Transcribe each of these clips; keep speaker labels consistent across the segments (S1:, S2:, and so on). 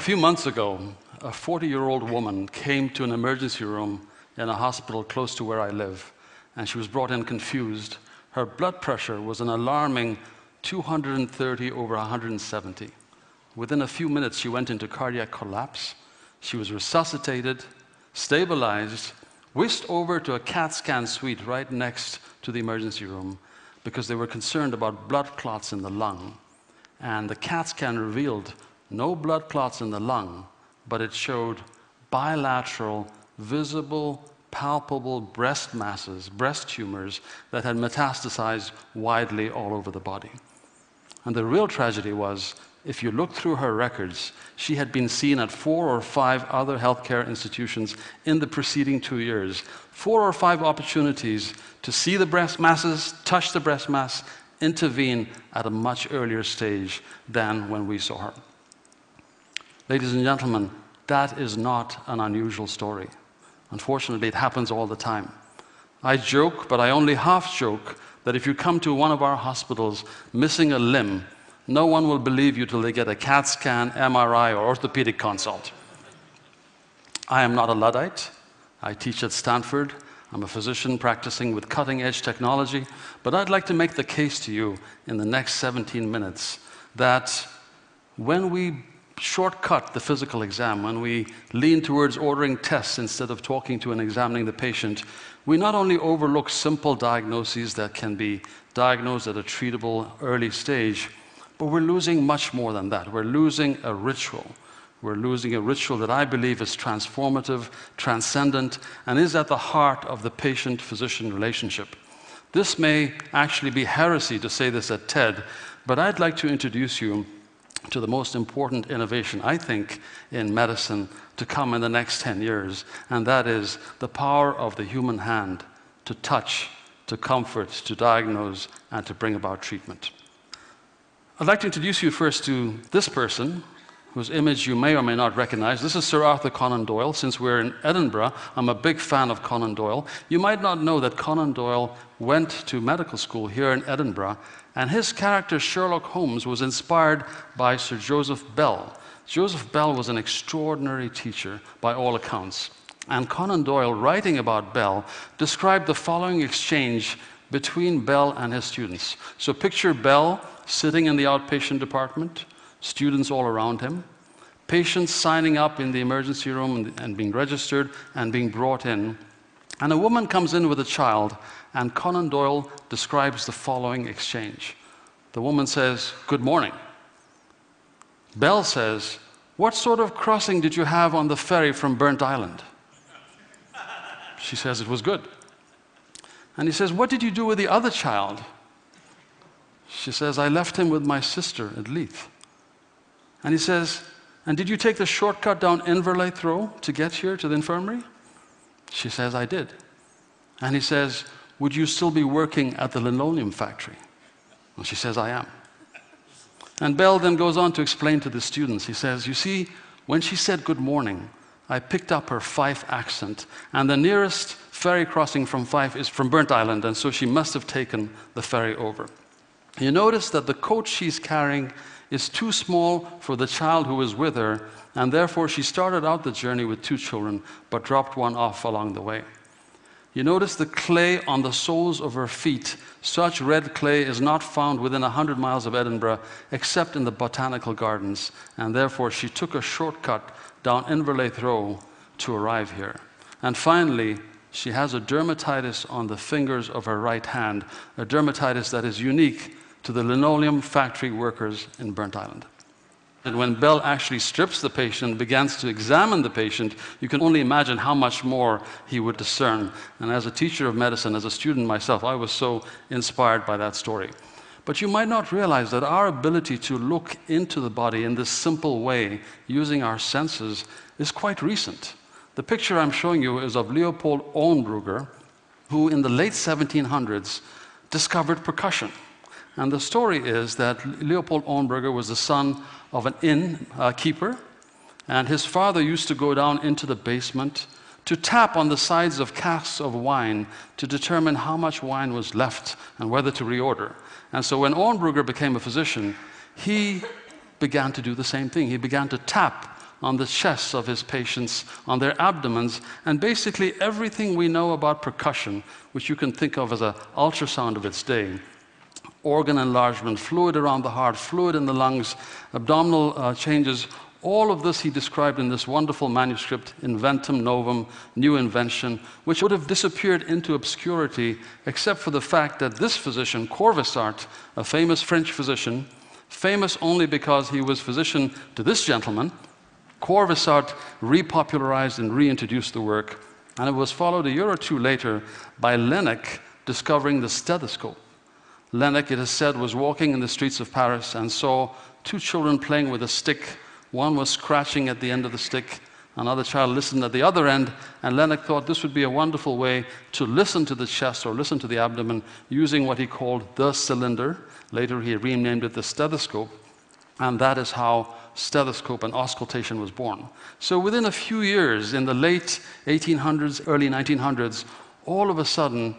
S1: A few months ago, a 40-year-old woman came to an emergency room in a hospital close to where I live, and she was brought in confused. Her blood pressure was an alarming 230 over 170. Within a few minutes, she went into cardiac collapse. She was resuscitated, stabilized, whisked over to a CAT scan suite right next to the emergency room because they were concerned about blood clots in the lung. And the CAT scan revealed no blood clots in the lung, but it showed bilateral, visible, palpable breast masses, breast tumors that had metastasized widely all over the body. And the real tragedy was, if you look through her records, she had been seen at 4 or 5 other healthcare institutions in the preceding 2 years. 4 or 5 opportunities to see the breast masses, touch the breast mass, intervene at a much earlier stage than when we saw her. Ladies and gentlemen, that is not an unusual story. Unfortunately, it happens all the time. I joke, but I only half joke, that if you come to one of our hospitals missing a limb, no one will believe you till they get a CAT scan, MRI, or orthopedic consult. I am not a Luddite. I teach at Stanford. I'm a physician practicing with cutting-edge technology, but I'd like to make the case to you in the next 17 minutes that when we shortcut the physical exam, when we lean towards ordering tests instead of talking to and examining the patient, we not only overlook simple diagnoses that can be diagnosed at a treatable early stage, but we're losing much more than that. We're losing a ritual. We're losing a ritual that I believe is transformative, transcendent, and is at the heart of the patient-physician relationship. This may actually be heresy to say this at TED, but I'd like to introduce you to the most important innovation, I think, in medicine to come in the next 10 years, and that is the power of the human hand to touch, to comfort, to diagnose, and to bring about treatment. I'd like to introduce you first to this person, whose image you may or may not recognize. This is Sir Arthur Conan Doyle. Since we're in Edinburgh, I'm a big fan of Conan Doyle. You might not know that Conan Doyle went to medical school here in Edinburgh, and his character Sherlock Holmes was inspired by Sir Joseph Bell. Joseph Bell was an extraordinary teacher by all accounts. And Conan Doyle, writing about Bell, described the following exchange between Bell and his students. So picture Bell sitting in the outpatient department, students all around him, patients signing up in the emergency room and being registered and being brought in. And a woman comes in with a child, and Conan Doyle describes the following exchange. The woman says, "Good morning." Bell says, "What sort of crossing did you have on the ferry from Burnt Island?" She says, "It was good." And he says, "What did you do with the other child?" She says, "I left him with my sister at Leith." And he says, "And did you take the shortcut down Inverleith Road to get here to the infirmary?" She says, "I did." And he says, "Would you still be working at the linoleum factory?" And she says, "I am." And Bell then goes on to explain to the students. He says, "You see, when she said good morning, I picked up her Fife accent, and the nearest ferry crossing from Fife is from Burnt Island, and so she must have taken the ferry over. You notice that the coat she's carrying is too small for the child who is with her, and therefore she started out the journey with 2 children, but dropped one off along the way. You notice the clay on the soles of her feet. Such red clay is not found within 100 miles of Edinburgh, except in the botanical gardens, and therefore she took a shortcut down Inverleith Road to arrive here. And finally, she has a dermatitis on the fingers of her right hand, a dermatitis that is unique to the linoleum factory workers in Burnt Island." And when Bell actually strips the patient and begins to examine the patient, you can only imagine how much more he would discern. And as a teacher of medicine, as a student myself, I was so inspired by that story. But you might not realize that our ability to look into the body in this simple way, using our senses, is quite recent. The picture I'm showing you is of Leopold Auenbrugger, who in the late 1700s discovered percussion. And the story is that Leopold Auenbrugger was the son of an innkeeper, and his father used to go down into the basement to tap on the sides of casks of wine to determine how much wine was left and whether to reorder. And so when Auenbrugger became a physician, he began to do the same thing. He began to tap on the chests of his patients, on their abdomens, and basically everything we know about percussion, which you can think of as an ultrasound of its day. Organ enlargement, fluid around the heart, fluid in the lungs, abdominal changes. All of this he described in this wonderful manuscript, Inventum Novum, New Invention, which would have disappeared into obscurity except for the fact that this physician, Corvisart, a famous French physician, famous only because he was physician to this gentleman, Corvisart repopularized and reintroduced the work, and it was followed a year or two later by Laennec discovering the stethoscope. Laennec, it is said, was walking in the streets of Paris and saw two children playing with a stick. One was scratching at the end of the stick. Another child listened at the other end, and Laennec thought this would be a wonderful way to listen to the chest or listen to the abdomen using what he called the cylinder. Later he renamed it the stethoscope, and that is how stethoscope and auscultation was born. So within a few years, in the late 1800s, early 1900s, all of a sudden,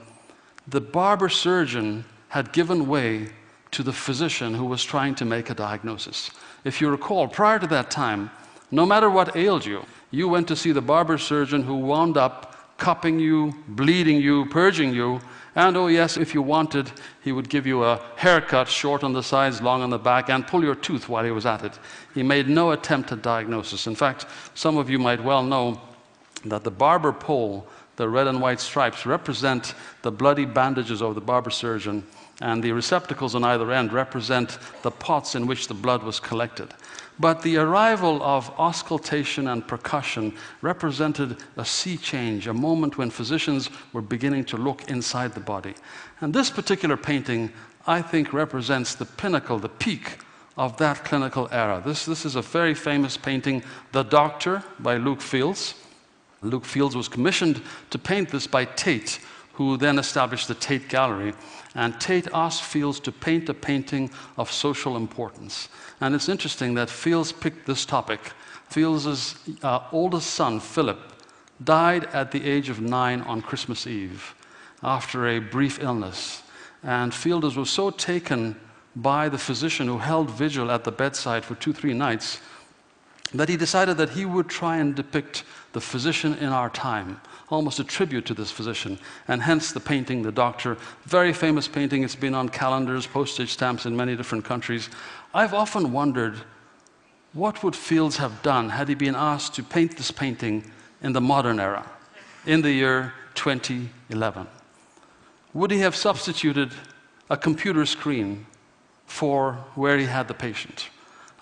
S1: the barber surgeon had given way to the physician who was trying to make a diagnosis. If you recall, prior to that time, no matter what ailed you, you went to see the barber surgeon who wound up cupping you, bleeding you, purging you, and oh yes, if you wanted, he would give you a haircut, short on the sides, long on the back, and pull your tooth while he was at it. He made no attempt at diagnosis. In fact, some of you might well know that the barber pole, the red and white stripes, represent the bloody bandages of the barber surgeon, and the receptacles on either end represent the pots in which the blood was collected. But the arrival of auscultation and percussion represented a sea change, a moment when physicians were beginning to look inside the body. And this particular painting, I think, represents the pinnacle, the peak of that clinical era. This is a very famous painting, The Doctor, by Luke Fields. Luke Fields was commissioned to paint this by Tate, who then established the Tate Gallery. And Tate asked Fields to paint a painting of social importance. And it's interesting that Fields picked this topic. Fields' oldest son, Philip, died at the age of 9 on Christmas Eve after a brief illness. And Fields was so taken by the physician who held vigil at the bedside for 2-3 nights that he decided that he would try and depict the physician in our time, almost a tribute to this physician, and hence the painting, The Doctor. Very famous painting. It's been on calendars, postage stamps in many different countries. I've often wondered, what would Fields have done had he been asked to paint this painting in the modern era, in the year 2011? Would he have substituted a computer screen for where he had the patient?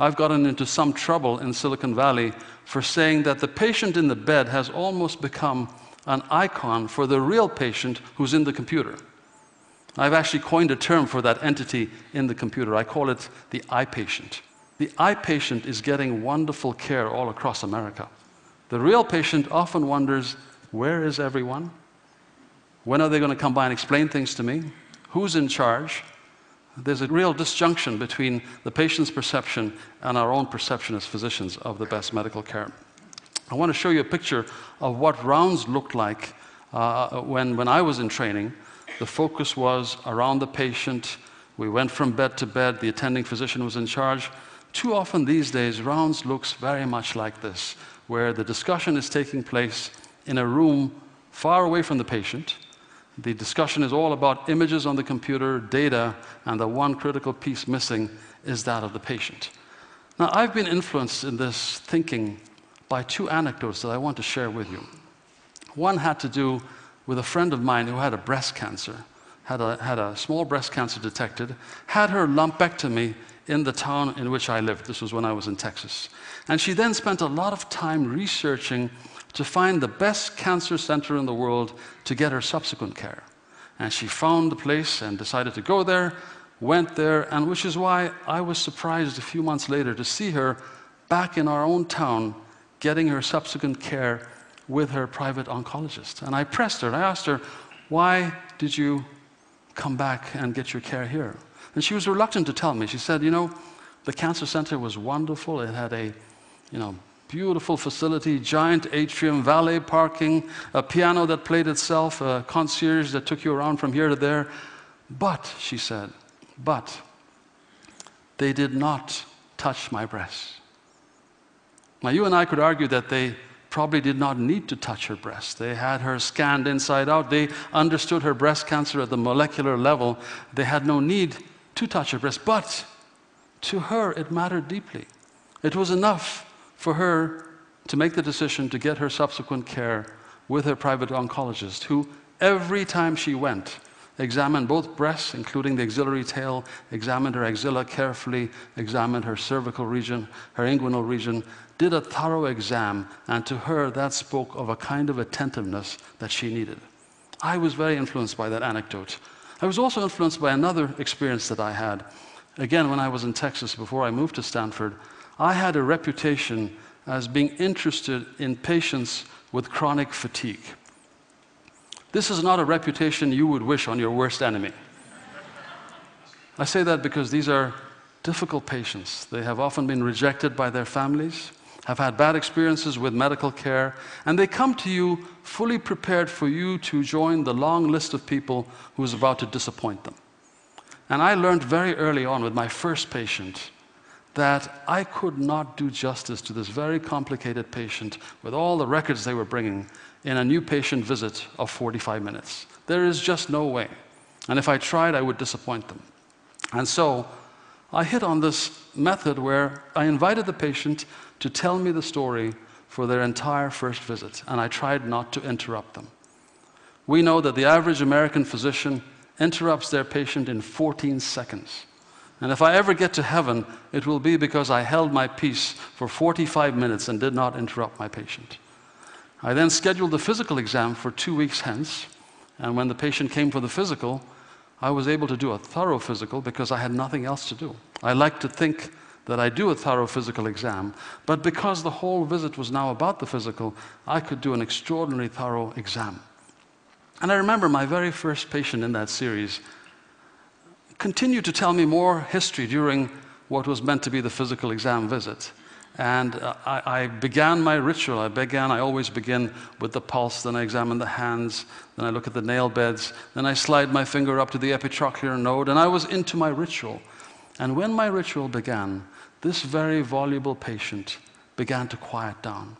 S1: I've gotten into some trouble in Silicon Valley for saying that the patient in the bed has almost become an icon for the real patient who's in the computer. I've actually coined a term for that entity in the computer. I call it the eye patient. The eye patient is getting wonderful care all across America. The real patient often wonders, where is everyone? When are they going to come by and explain things to me? Who's in charge? There's a real disjunction between the patient's perception and our own perception as physicians of the best medical care. I want to show you a picture of what rounds looked like when I was in training. The focus was around the patient. We went from bed to bed. The attending physician was in charge. Too often these days, rounds looks very much like this, where the discussion is taking place in a room far away from the patient. The discussion is all about images on the computer, data, and the one critical piece missing is that of the patient. Now, I've been influenced in this thinking by 2 anecdotes that I want to share with you. One had to do with a friend of mine who had a breast cancer, had a small breast cancer detected, had her lumpectomy in the town in which I lived. This was when I was in Texas. And she then spent a lot of time researching to find the best cancer center in the world to get her subsequent care. And she found the place and decided to go there, went there, and which is why I was surprised a few months later to see her back in our own town getting her subsequent care with her private oncologist. And I pressed her, I asked her, why did you come back and get your care here? And she was reluctant to tell me. She said, you know, the cancer center was wonderful. It had a, beautiful facility, giant atrium, valet parking, a piano that played itself, a concierge that took you around from here to there. But, she said, but they did not touch my breast. Now, you and I could argue that they probably did not need to touch her breast. They had her scanned inside out. They understood her breast cancer at the molecular level. They had no need to touch her breast. But to her, it mattered deeply. It was enough for her to make the decision to get her subsequent care with her private oncologist, who every time she went, examined both breasts, including the axillary tail, examined her axilla carefully, examined her cervical region, her inguinal region, did a thorough exam, and to her that spoke of a kind of attentiveness that she needed. I was very influenced by that anecdote. I was also influenced by another experience that I had. Again, when I was in Texas before I moved to Stanford, I had a reputation as being interested in patients with chronic fatigue. This is not a reputation you would wish on your worst enemy. I say that because these are difficult patients. They have often been rejected by their families, have had bad experiences with medical care, and they come to you fully prepared for you to join the long list of people who is about to disappoint them. And I learned very early on with my first patient that I could not do justice to this very complicated patient with all the records they were bringing in a new patient visit of 45 minutes. There is just no way. And if I tried, I would disappoint them. And so I hit on this method where I invited the patient to tell me the story for their entire first visit, and I tried not to interrupt them. We know that the average American physician interrupts their patient in 14 seconds. And if I ever get to heaven, it will be because I held my peace for 45 minutes and did not interrupt my patient. I then scheduled the physical exam for 2 weeks hence, and when the patient came for the physical, I was able to do a thorough physical because I had nothing else to do. I like to think that I do a thorough physical exam, but because the whole visit was now about the physical, I could do an extraordinarily thorough exam. And I remember my very first patient in that series continued to tell me more history during what was meant to be the physical exam visit. And I began my ritual. I always begin with the pulse, then I examine the hands, then I look at the nail beds, then I slide my finger up to the epitrochlear node, and I was into my ritual. And when my ritual began, this very voluble patient began to quiet down.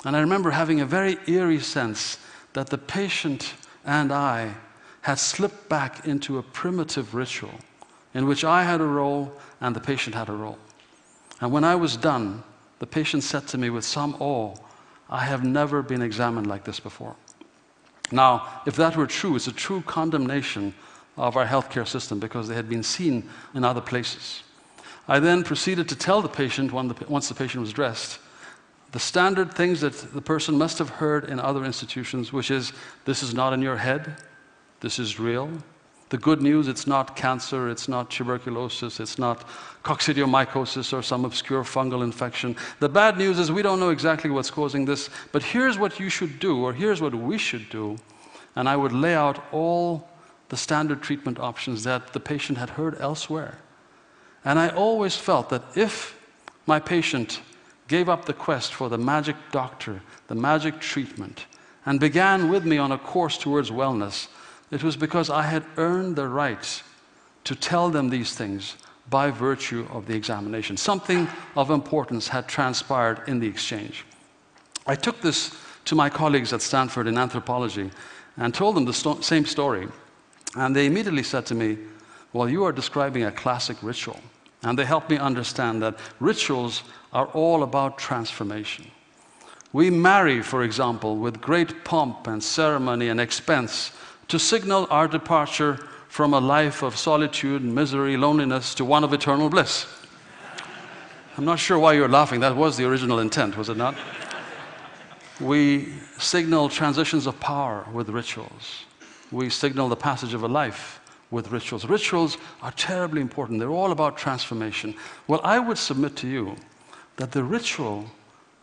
S1: And I remember having a very eerie sense that the patient and I had slipped back into a primitive ritual in which I had a role and the patient had a role. And when I was done, the patient said to me with some awe, "I have never been examined like this before." Now, if that were true, it's a true condemnation of our healthcare system because they had been seen in other places. I then proceeded to tell the patient, once the patient was dressed, the standard things that the person must have heard in other institutions, which is, this is not in your head, this is real. The good news, it's not cancer, it's not tuberculosis, it's not coccidiomycosis or some obscure fungal infection. The bad news is we don't know exactly what's causing this, but here's what you should do, or here's what we should do. And I would lay out all the standard treatment options that the patient had heard elsewhere. And I always felt that if my patient gave up the quest for the magic doctor, the magic treatment, and began with me on a course towards wellness, it was because I had earned the right to tell them these things by virtue of the examination. Something of importance had transpired in the exchange. I took this to my colleagues at Stanford in anthropology and told them the same story. And they immediately said to me, "Well, you are describing a classic ritual." And they helped me understand that rituals are all about transformation. We marry, for example, with great pomp and ceremony and expense to signal our departure from a life of solitude, misery, loneliness to one of eternal bliss. I'm not sure why you're laughing. That was the original intent, was it not? We signal transitions of power with rituals. We signal the passage of a life with rituals. Rituals are terribly important. They're all about transformation. Well, I would submit to you that the ritual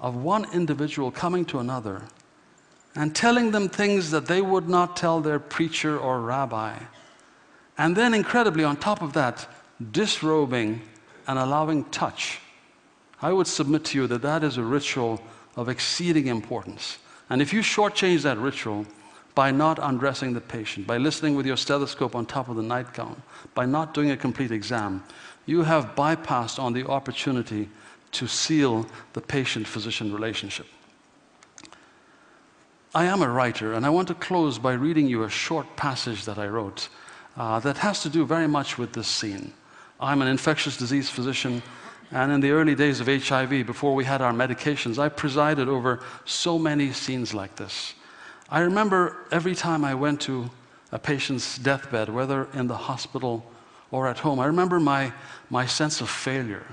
S1: of one individual coming to another and telling them things that they would not tell their preacher or rabbi, and then incredibly on top of that, disrobing and allowing touch, I would submit to you that that is a ritual of exceeding importance. And if you shortchange that ritual by not undressing the patient, by listening with your stethoscope on top of the nightgown, by not doing a complete exam, you have bypassed on the opportunity to seal the patient-physician relationship. I am a writer, and I want to close by reading you a short passage that I wrote that has to do very much with this scene. I'm an infectious disease physician, and in the early days of HIV, before we had our medications, I presided over so many scenes like this. I remember every time I went to a patient's deathbed, whether in the hospital or at home, I remember my sense of failure.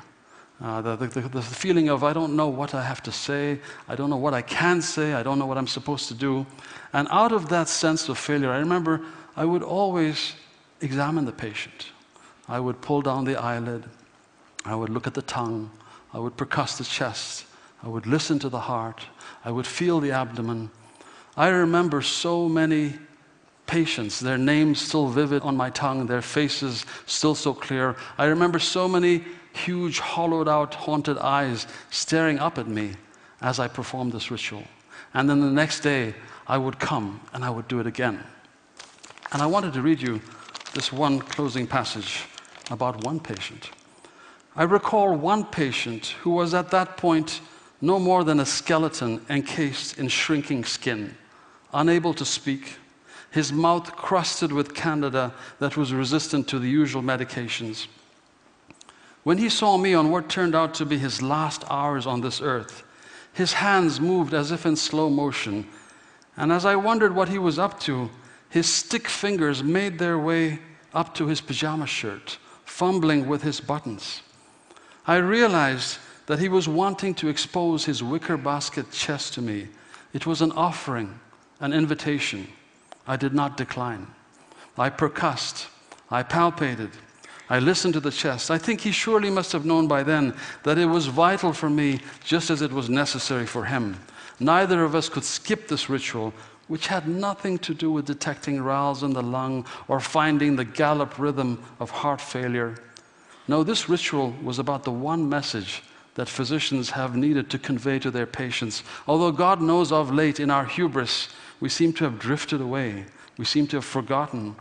S1: The feeling of, I don't know what I have to say, I don't know what I can say, I don't know what I'm supposed to do. And out of that sense of failure, I remember I would always examine the patient. I would pull down the eyelid, I would look at the tongue, I would percuss the chest, I would listen to the heart, I would feel the abdomen. I remember so many patients, their names still vivid on my tongue, their faces still so clear. I remember so many huge, hollowed out, haunted eyes staring up at me as I performed this ritual. And then the next day, I would come and I would do it again. And I wanted to read you this one closing passage about one patient. I recall one patient who was at that point no more than a skeleton encased in shrinking skin, unable to speak, his mouth crusted with candida that was resistant to the usual medications. When he saw me on what turned out to be his last hours on this earth, his hands moved as if in slow motion, and as I wondered what he was up to, his stick fingers made their way up to his pajama shirt, fumbling with his buttons. I realized that he was wanting to expose his wicker basket chest to me. It was an offering, an invitation. I did not decline. I percussed, I palpated, I listened to the chest. I think he surely must have known by then that it was vital for me just as it was necessary for him. Neither of us could skip this ritual, which had nothing to do with detecting rales in the lung or finding the gallop rhythm of heart failure. No, this ritual was about the one message that physicians have needed to convey to their patients. Although God knows of late in our hubris, we seem to have drifted away. We seem to have forgotten.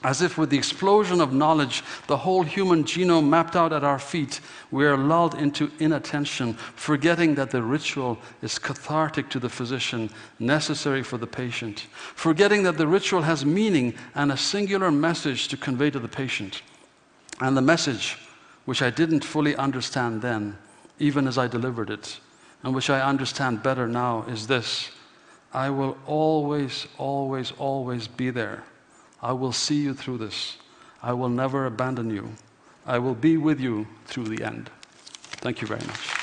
S1: As if with the explosion of knowledge, the whole human genome mapped out at our feet, we are lulled into inattention, forgetting that the ritual is cathartic to the physician, necessary for the patient. Forgetting that the ritual has meaning and a singular message to convey to the patient. And the message, which I didn't fully understand then, even as I delivered it, and which I understand better now, is this: I will always, always, always be there. I will see you through this. I will never abandon you. I will be with you through the end. Thank you very much.